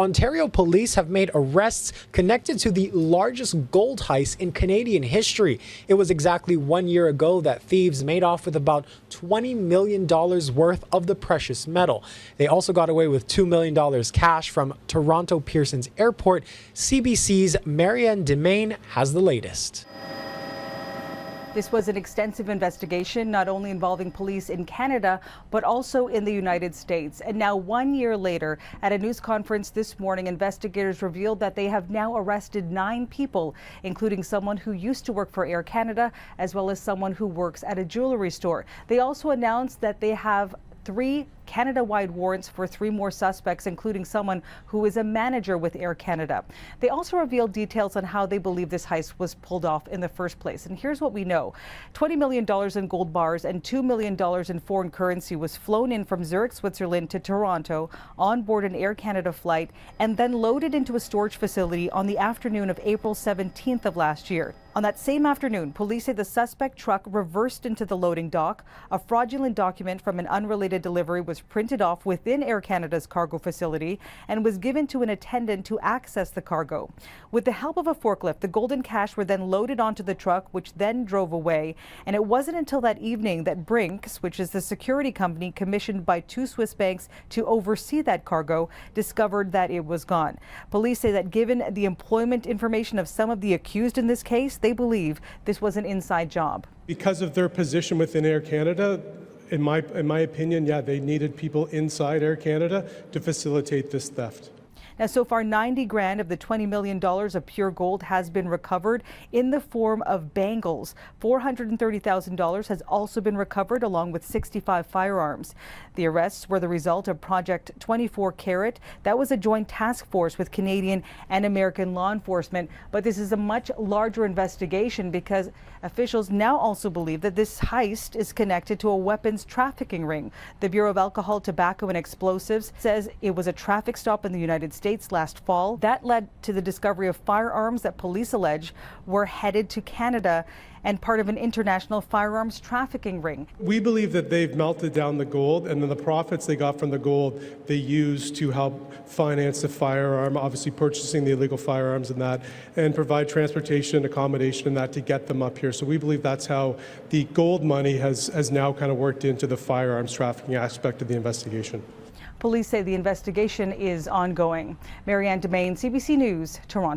Ontario police have made arrests connected to the largest gold heist in Canadian history. It was exactly 1 year ago that thieves made off with about $20 million worth of the precious metal. They also got away with $2 million cash from Toronto Pearson's airport. CBC's Marianne Demain has the latest. This was an extensive investigation, not only involving police in Canada, but also in the United States. And now 1 year later, at a news conference this morning, investigators revealed that they have now arrested 9 people, including someone who used to work for Air Canada, as well as someone who works at a jewelry store. They also announced that they have 3 Canada-wide warrants for 3 more suspects, including someone who is a manager with Air Canada. They also revealed details on how they believe this heist was pulled off in the first place. And here's what we know. $20 million in gold bars and $2 million in foreign currency was flown in from Zurich, Switzerland to Toronto on board an Air Canada flight and then loaded into a storage facility on the afternoon of April 17th of last year. On that same afternoon, police say the suspect truck reversed into the loading dock. A fraudulent document from an unrelated delivery was printed off within Air Canada's cargo facility and was given to an attendant to access the cargo. With the help of a forklift, the gold and cash were then loaded onto the truck, which then drove away. And it wasn't until that evening that Brinks, which is the security company commissioned by 2 Swiss banks to oversee that cargo, discovered that it was gone. Police say that given the employment information of some of the accused in this case, they believe this was an inside job. Because of their position within Air Canada, in my opinion, yeah, they needed people inside Air Canada to facilitate this theft. Now, so far, 90 grand of the $20 million of pure gold has been recovered in the form of bangles. $430,000 has also been recovered, along with 65 firearms. The arrests were the result of Project 24 Carat. That was a joint task force with Canadian and American law enforcement. But this is a much larger investigation because officials now also believe that this heist is connected to a weapons trafficking ring. The Bureau of Alcohol, Tobacco and Explosives says it was a traffic stop in the United States last fall. That led to the discovery of firearms that police allege were headed to Canada and part of an international firearms trafficking ring. We believe that they've melted down the gold, and then the profits they got from the gold they used to help finance the firearm, obviously purchasing the illegal firearms and that, and provide transportation, accommodation and that to get them up here. So we believe that's how the gold money has now kind of worked into the firearms trafficking aspect of the investigation. Police say the investigation is ongoing. Marianne Demain, CBC News, Toronto.